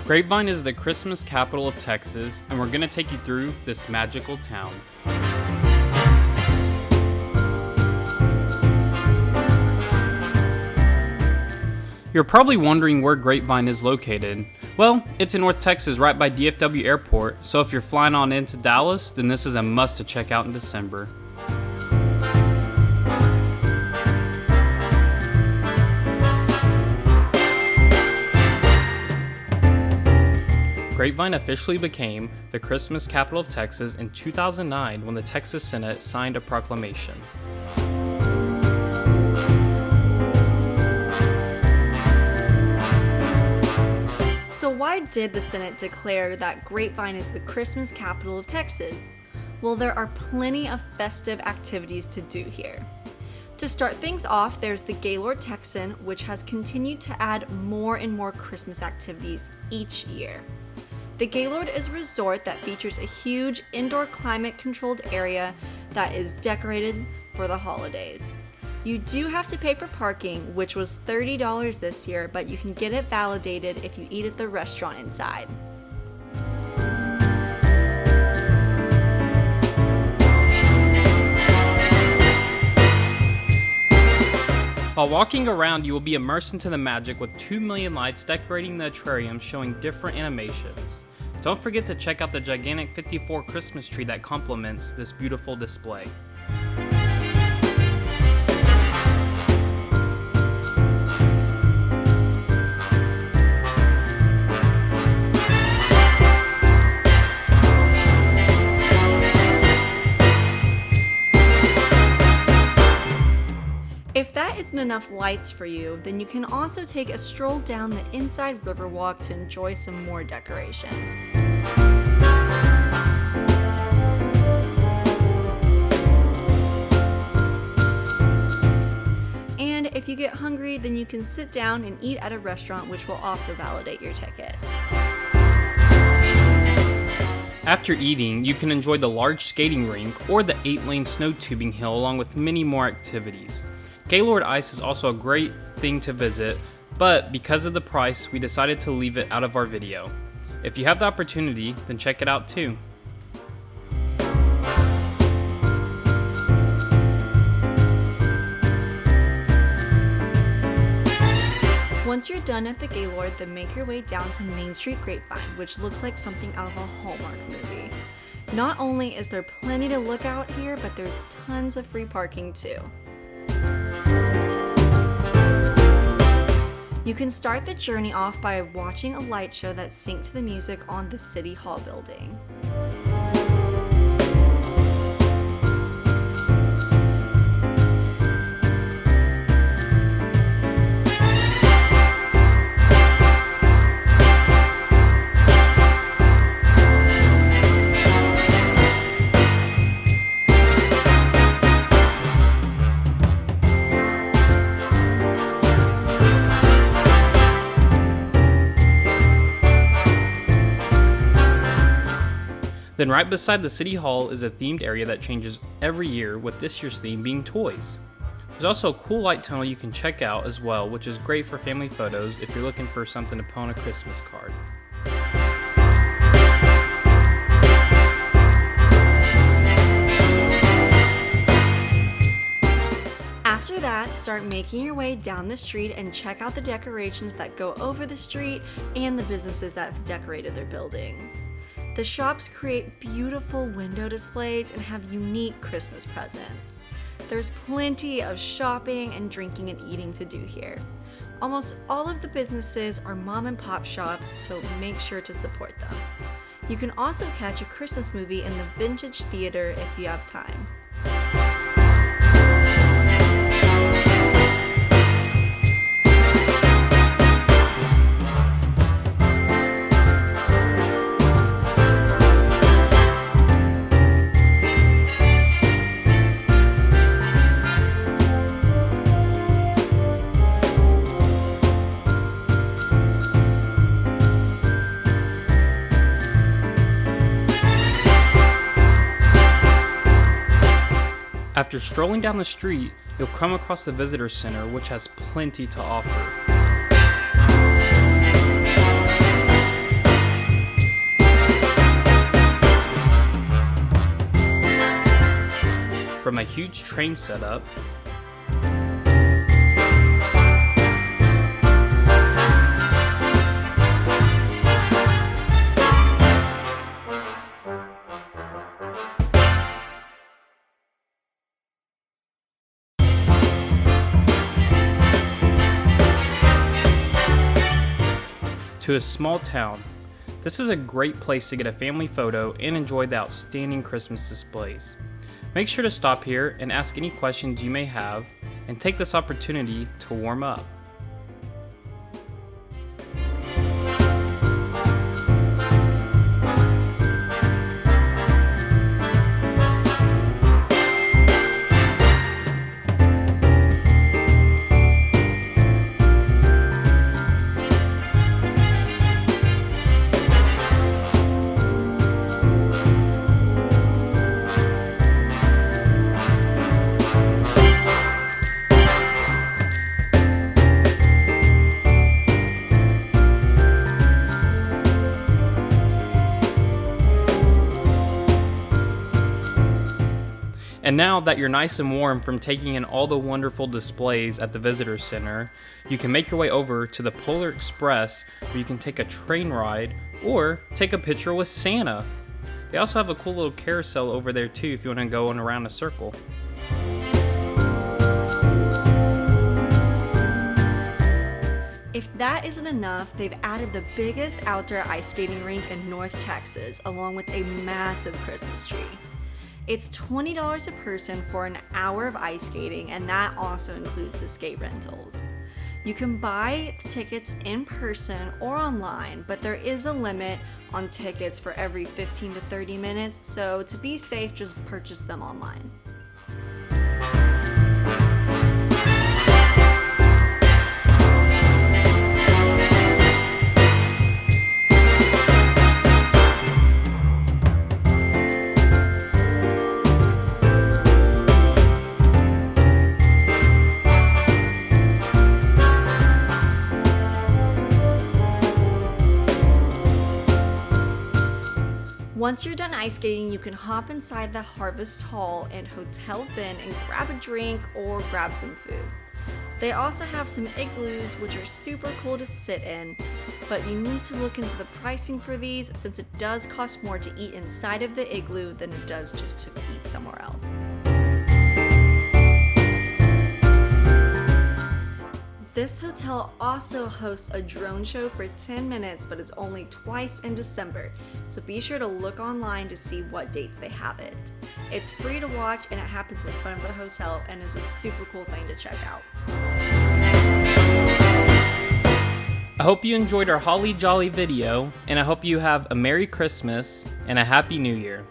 Grapevine is the Christmas capital of Texas, and we're going to take you through this magical town. You're probably wondering where Grapevine is located. Well, it's in North Texas right by DFW Airport, so if you're flying on into Dallas, then this is a must to check out in December. Grapevine officially became the Christmas capital of Texas in 2009 when the Texas Senate signed a proclamation. So why did the Senate declare that Grapevine is the Christmas capital of Texas? Well, there are plenty of festive activities to do here. To start things off, there's the Gaylord Texan, which has continued to add more and more Christmas activities each year. The Gaylord is a resort that features a huge indoor climate-controlled area that is decorated for the holidays. You do have to pay for parking, which was $30 this year, but you can get it validated if you eat at the restaurant inside. While walking around, you will be immersed into the magic with 2 million lights decorating the atrium showing different animations. Don't forget to check out the gigantic 54 Christmas tree that complements this beautiful display. If that isn't enough lights for you, then you can also take a stroll down the inside Riverwalk to enjoy some more decorations. And if you get hungry, then you can sit down and eat at a restaurant, which will also validate your ticket. After eating, you can enjoy the large skating rink or the 8-lane snow tubing hill along with many more activities. Gaylord Ice is also a great thing to visit, but because of the price, we decided to leave it out of our video. If you have the opportunity, then check it out too. Once you're done at the Gaylord, then make your way down to Main Street Grapevine, which looks like something out of a Hallmark movie. Not only is there plenty to look out here, but there's tons of free parking too. You can start the journey off by watching a light show that syncs to the music on the City Hall building. Then right beside the City Hall is a themed area that changes every year, with this year's theme being toys. There's also a cool light tunnel you can check out as well, which is great for family photos if you're looking for something to put on a Christmas card. After that, start making your way down the street and check out the decorations that go over the street and the businesses that have decorated their buildings. The shops create beautiful window displays and have unique Christmas presents. There's plenty of shopping and drinking and eating to do here. Almost all of the businesses are mom and pop shops, so make sure to support them. You can also catch a Christmas movie in the Vintage Theater if you have time. After strolling down the street, you'll come across the visitor center, which has plenty to offer. from a huge train setup, to a small town. This is a great place to get a family photo and enjoy the outstanding Christmas displays. Make sure to stop here and ask any questions you may have, and take this opportunity to warm up. And now that you're nice and warm from taking in all the wonderful displays at the Visitor Center, you can make your way over to the Polar Express, where you can take a train ride or take a picture with Santa. They also have a cool little carousel over there too if you want to go in around a circle. If that isn't enough, they've added the biggest outdoor ice skating rink in North Texas, along with a massive Christmas tree. It's $20 a person for an hour of ice skating, and that also includes the skate rentals. You can buy the tickets in person or online, but there is a limit on tickets for every 15 to 30 minutes, so to be safe, just purchase them online. Once you're done ice skating, you can hop inside the Harvest Hall and Hotel Vin and grab a drink or grab some food. They also have some igloos, which are super cool to sit in, but you need to look into the pricing for these since it does cost more to eat inside of the igloo than it does just to eat somewhere else. This hotel also hosts a drone show for 10 minutes, but it's only twice in December, so be sure to look online to see what dates they have it. It's free to watch and it happens in front of the hotel and is a super cool thing to check out. I hope you enjoyed our Holly Jolly video, and I hope you have a Merry Christmas and a Happy New Year.